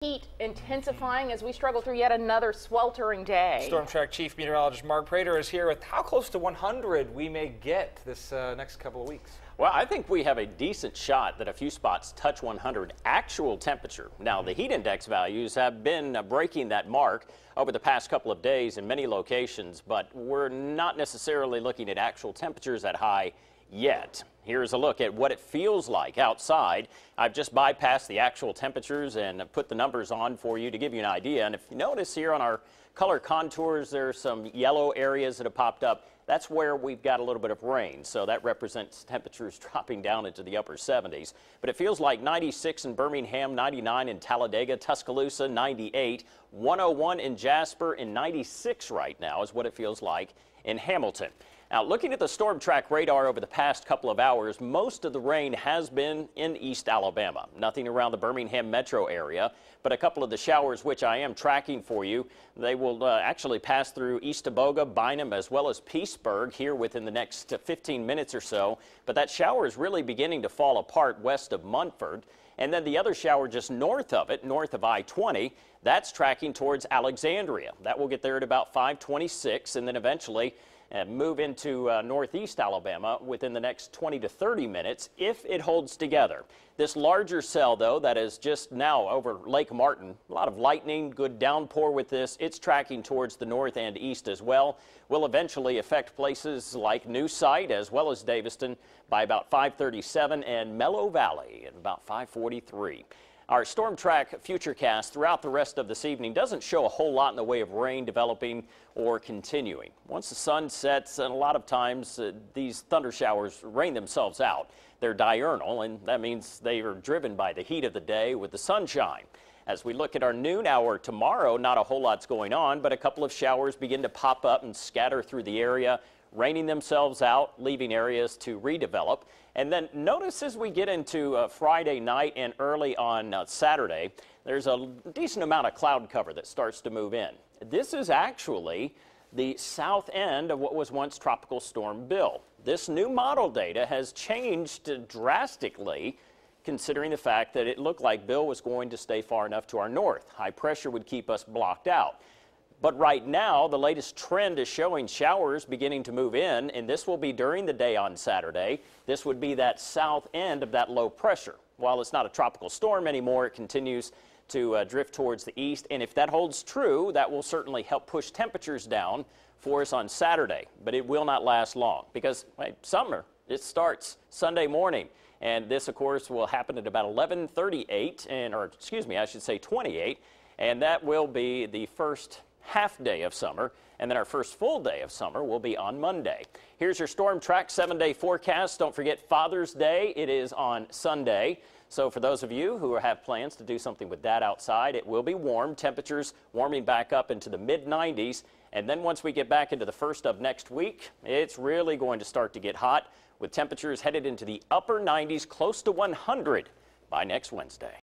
Heat intensifying as we struggle through yet another sweltering day. Storm Track Chief Meteorologist Mark Prater is here with how close to 100 we may get this next couple of weeks. Well, I think we have a decent shot that a few spots touch 100 actual temperature. Now, the heat index values have been breaking that mark over the past couple of days in many locations, but we're not necessarily looking at actual temperatures that high yet. Here's a look at what it feels like outside. I've just bypassed the actual temperatures and put the numbers on for you to give you an idea. And if you notice here on our color contours, there are some yellow areas that have popped up. That's where we've got a little bit of rain, so that represents temperatures dropping down into the upper 70s. But it feels like 96 in Birmingham, 99 in Talladega, Tuscaloosa, 98, 101 in Jasper, and 96 right now is what it feels like in Hamilton. Now, looking at the storm track radar over the past couple of hours, most of the rain has been in East Alabama. Nothing around the Birmingham metro area, but a couple of the showers which I am tracking for you, they will actually pass through East Teboga, Bynum, as well as Peaceburg here within the next 15 minutes or so. But that shower is really beginning to fall apart west of Munford. And then the other shower just north of it, north of I-20, that's tracking towards Alexandria. That will get there at about 5:26, and then eventually move into northeast Alabama within the next 20 to 30 minutes if it holds together. This larger cell, though, that is just now over Lake Martin, a lot of lightning, good downpour with this. It's tracking towards the north and east as well. Will eventually affect places like New Site as well as Daviston by about 5:37 and Mellow Valley at about 5:43. Our storm track futurecast throughout the rest of this evening doesn't show a whole lot in the way of rain developing or continuing. Once the sun sets, and a lot of times these thunder showers rain themselves out. They're diurnal, and that means they are driven by the heat of the day with the sunshine. As we look at our noon hour tomorrow, not a whole lot's going on, but a couple of showers begin to pop up and scatter through the area, raining themselves out, leaving areas to redevelop. And then notice as we get into Friday night and early on Saturday, there's a decent amount of cloud cover that starts to move in. This is actually the south end of what was once Tropical Storm Bill. This new model data has changed drastically, considering the fact that it looked like Bill was going to stay far enough to our north. High pressure would keep us blocked out. But right now, the latest trend is showing showers beginning to move in, and this will be during the day on Saturday. This would be that south end of that low pressure. While it's not a tropical storm anymore, it continues to drift towards the east, and if that holds true, that will certainly help push temperatures down for us on Saturday. But it will not last long because summer, it starts Sunday morning. And this, of course, will happen at about 11:38, or excuse me, I should say 28, and that will be the first half day of summer, and then our first full day of summer will be on Monday. Here's your Storm Track 7-day forecast. Don't forget Father's Day. It is on Sunday. So for those of you who have plans to do something with that outside, it will be warm. Temperatures warming back up into the mid-90s. And then once we get back into the first of next week, it's really going to start to get hot with temperatures headed into the upper 90s, close to 100 by next Wednesday.